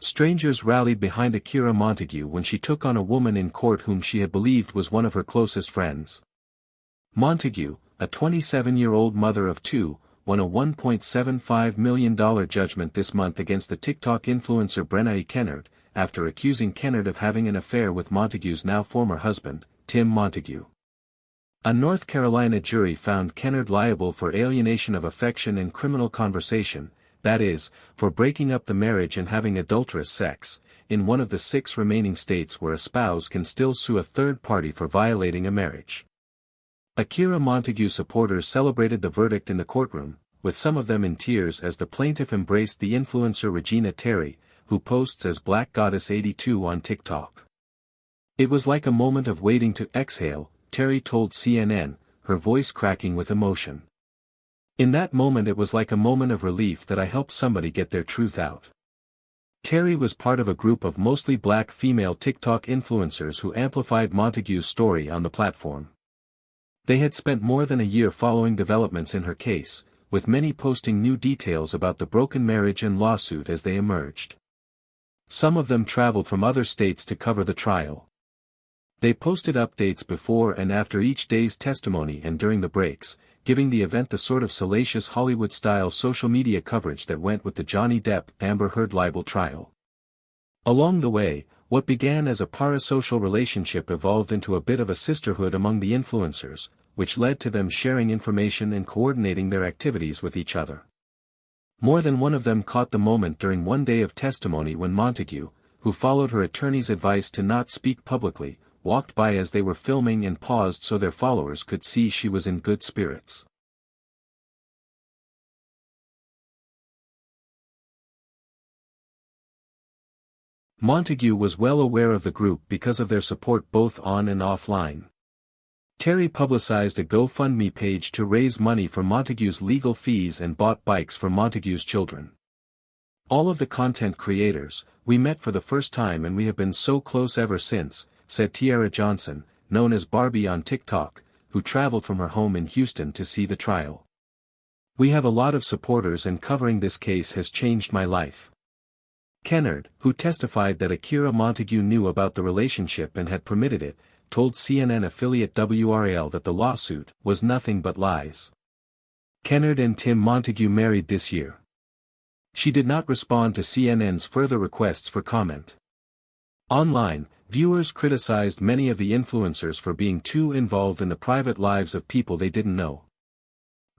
Strangers rallied behind Akira Montague when she took on a woman in court whom she had believed was one of her closest friends. Montague, a 27-year-old mother of two, won a $1.75 million judgment this month against the TikTok influencer Brenay Kennard, after accusing Kennard of having an affair with Montague's now former husband, Tim Montague. A North Carolina jury found Kennard liable for alienation of affection and criminal conversation, that is, for breaking up the marriage and having adulterous sex, in one of the 6 remaining states where a spouse can still sue a third party for violating a marriage. Akira Montague supporters celebrated the verdict in the courtroom, with some of them in tears as the plaintiff embraced the influencer Regina Terry, who posts as Black Goddess 82 on TikTok. "It was like a moment of waiting to exhale," Terry told CNN, her voice cracking with emotion. "In that moment it was like a moment of relief that I helped somebody get their truth out." Terry was part of a group of mostly black female TikTok influencers who amplified Montague's story on the platform. They had spent more than a year following developments in her case, with many posting new details about the broken marriage and lawsuit as they emerged. Some of them traveled from other states to cover the trial. They posted updates before and after each day's testimony and during the breaks, giving the event the sort of salacious Hollywood-style social media coverage that went with the Johnny Depp-Amber Heard libel trial. Along the way, what began as a parasocial relationship evolved into a bit of a sisterhood among the influencers, which led to them sharing information and coordinating their activities with each other. More than one of them caught the moment during one day of testimony when Montague, who followed her attorney's advice to not speak publicly, walked by as they were filming and paused so their followers could see she was in good spirits. Montague was well aware of the group because of their support both on and offline. Terry publicized a GoFundMe page to raise money for Montague's legal fees and bought bikes for Montague's children. "All of the content creators, we met for the first time and we have been so close ever since," said Tiara Johnson, known as Barbie on TikTok, who traveled from her home in Houston to see the trial. "We have a lot of supporters and covering this case has changed my life." Kennard, who testified that Akira Montague knew about the relationship and had permitted it, told CNN affiliate WRAL that the lawsuit was nothing but lies. Kennard and Tim Montague married this year. She did not respond to CNN's further requests for comment. Online, viewers criticized many of the influencers for being too involved in the private lives of people they didn't know.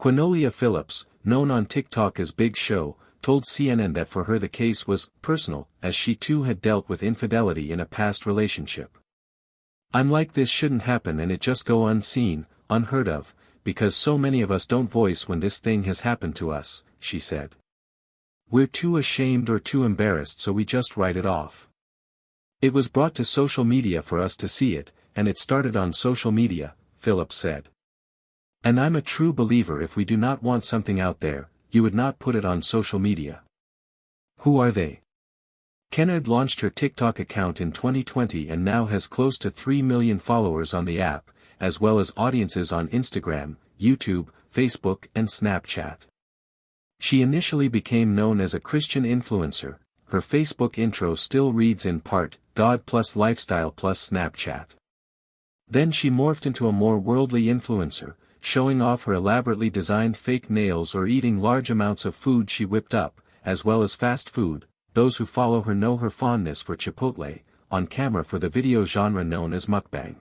Quinolia Phillips, known on TikTok as Big Show, told CNN that for her the case was personal, as she too had dealt with infidelity in a past relationship. "I'm like this shouldn't happen and it just go unseen, unheard of, because so many of us don't voice when this thing has happened to us," she said. "We're too ashamed or too embarrassed so we just write it off. It was brought to social media for us to see it, and it started on social media," Phillips said. "And I'm a true believer if we do not want something out there, you would not put it on social media." Who are they? Kennard launched her TikTok account in 2020 and now has close to 3 million followers on the app, as well as audiences on Instagram, YouTube, Facebook and Snapchat. She initially became known as a Christian influencer. Her Facebook intro still reads in part, "God plus lifestyle plus Snapchat." Then she morphed into a more worldly influencer, showing off her elaborately designed fake nails or eating large amounts of food she whipped up, as well as fast food. Those who follow her know her fondness for Chipotle, on camera for the video genre known as mukbang.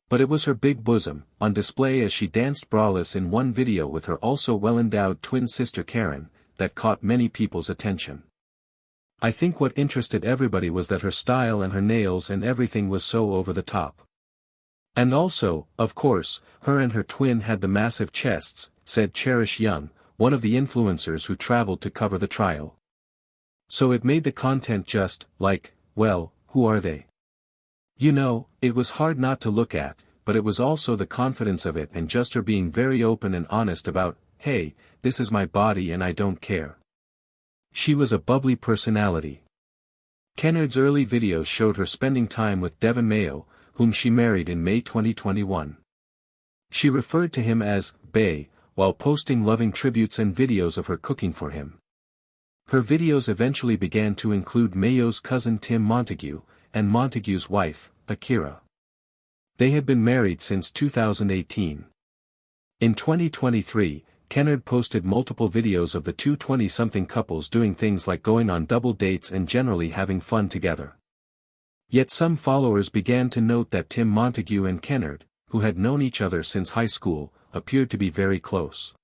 But it was her big bosom, on display as she danced braless in one video with her also well-endowed twin sister Karen, that caught many people's attention. I think what interested everybody was that her style and her nails and everything was so over the top. And also, of course, her and her twin had the massive chests, said Cherish Young, one of the influencers who traveled to cover the trial. So it made the content just, like, well, who are they? You know, it was hard not to look at, but it was also the confidence of it and just her being very open and honest about, hey, this is my body and I don't care. She was a bubbly personality. Kennard's early videos showed her spending time with Devin Mayo, whom she married in May 2021. She referred to him as "Bae," while posting loving tributes and videos of her cooking for him. Her videos eventually began to include Mayo's cousin Tim Montague, and Montague's wife, Akira. They had been married since 2018. In 2023, Kennard posted multiple videos of the two 20-something couples doing things like going on double dates and generally having fun together. Yet some followers began to note that Tim Montague and Kennard, who had known each other since high school, appeared to be very close.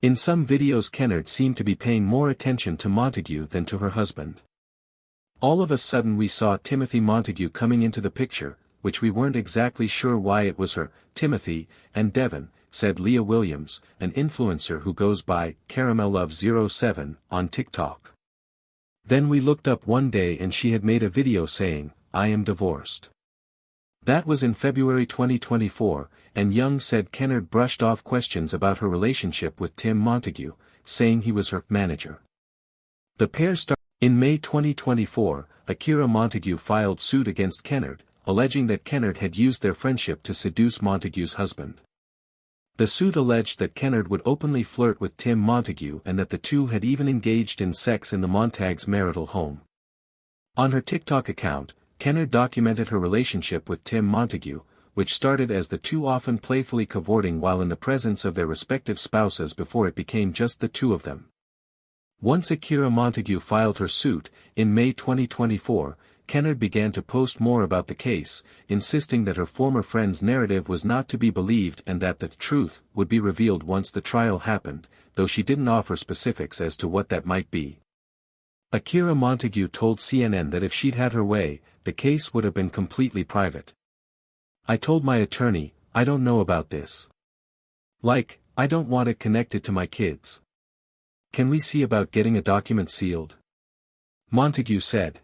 In some videos Kennard seemed to be paying more attention to Montague than to her husband. All of a sudden we saw Timothy Montague coming into the picture, which we weren't exactly sure why it was her, Timothy, and Devon, said Leah Williams, an influencer who goes by CaramelLove07 on TikTok. Then we looked up one day and she had made a video saying, "I am divorced." That was in February 2024, and Young said Kennard brushed off questions about her relationship with Tim Montague, saying he was her manager. The pair started. In May 2024, Akira Montague filed suit against Kennard, alleging that Kennard had used their friendship to seduce Montague's husband. The suit alleged that Kennard would openly flirt with Tim Montague and that the two had even engaged in sex in the Montagues' marital home. On her TikTok account, Kennard documented her relationship with Tim Montague, which started as the two often playfully cavorting while in the presence of their respective spouses before it became just the two of them. Once Akira Montague filed her suit, in May 2024, Kennard began to post more about the case, insisting that her former friend's narrative was not to be believed and that the truth would be revealed once the trial happened, though she didn't offer specifics as to what that might be. Akira Montague told CNN that if she'd had her way, the case would have been completely private. "I told my attorney, I don't know about this. I don't want it connected to my kids. Can we see about getting a document sealed?" Montague said.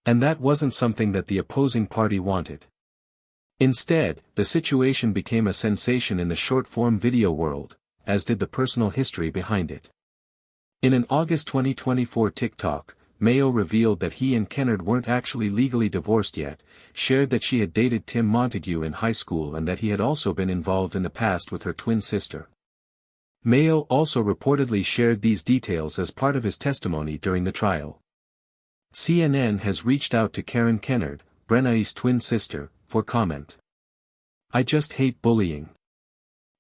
And that wasn't something that the opposing party wanted. Instead, the situation became a sensation in the short-form video world, as did the personal history behind it. In an August 2024 TikTok, Mayo revealed that he and Kennard weren't actually legally divorced yet, shared that she had dated Tim Montague in high school and that he had also been involved in the past with her twin sister. Mayo also reportedly shared these details as part of his testimony during the trial. CNN has reached out to Karen Kennard, Brenay's twin sister, for comment. "I just hate bullying."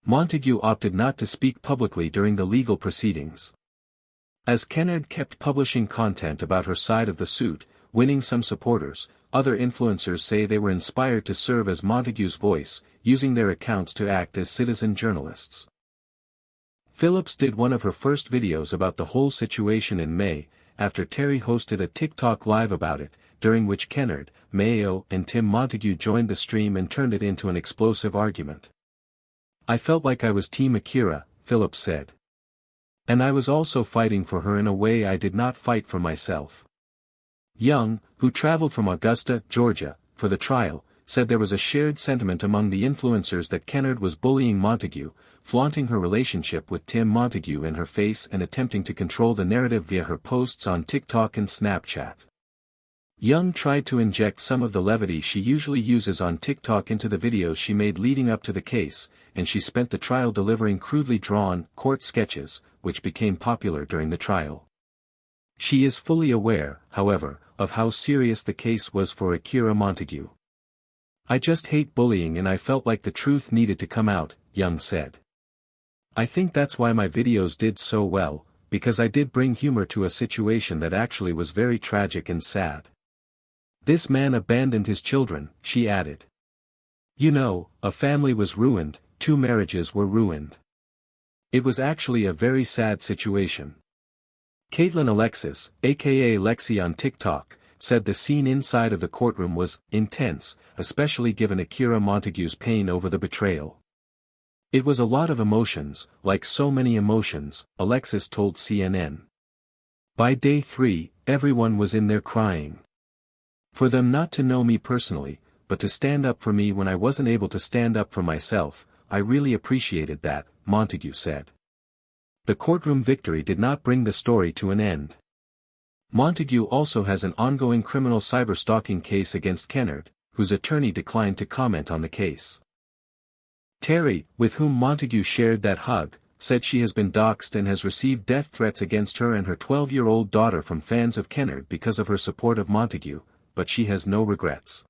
Montague opted not to speak publicly during the legal proceedings. As Kennard kept publishing content about her side of the suit, winning some supporters, other influencers say they were inspired to serve as Montague's voice, using their accounts to act as citizen journalists. Phillips did one of her first videos about the whole situation in May, after Terry hosted a TikTok live about it, during which Kennard, Mayo and Tim Montague joined the stream and turned it into an explosive argument. "I felt like I was Team Akira," Phillips said. "And I was also fighting for her in a way I did not fight for myself." Young, who traveled from Augusta, Georgia, for the trial, said there was a shared sentiment among the influencers that Kennard was bullying Montague, flaunting her relationship with Tim Montague in her face and attempting to control the narrative via her posts on TikTok and Snapchat. Young tried to inject some of the levity she usually uses on TikTok into the videos she made leading up to the case, and she spent the trial delivering crudely drawn, court sketches, which became popular during the trial. She is fully aware, however, of how serious the case was for Akira Montague. "I just hate bullying and I felt like the truth needed to come out," Young said. "I think that's why my videos did so well, because I did bring humor to a situation that actually was very tragic and sad. This man abandoned his children," she added. "You know, a family was ruined, 2 marriages were ruined. It was actually a very sad situation." Caitlin Alexis, aka Lexi on TikTok, said the scene inside of the courtroom was intense, especially given Akira Montague's pain over the betrayal. "It was a lot of emotions, like so many emotions," Alexis told CNN. "By day 3, everyone was in there crying. For them not to know me personally, but to stand up for me when I wasn't able to stand up for myself, I really appreciated that," Montague said. The courtroom victory did not bring the story to an end. Montague also has an ongoing criminal cyberstalking case against Kennard, whose attorney declined to comment on the case. Terry, with whom Montague shared that hug, said she has been doxxed and has received death threats against her and her 12-year-old daughter from fans of Kennard because of her support of Montague, but she has no regrets.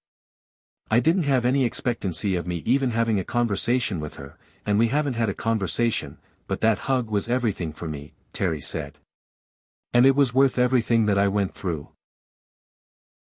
I didn't have any expectancy of me even having a conversation with her, and we haven't had a conversation, but that hug was everything for me, Terry said. And it was worth everything that I went through.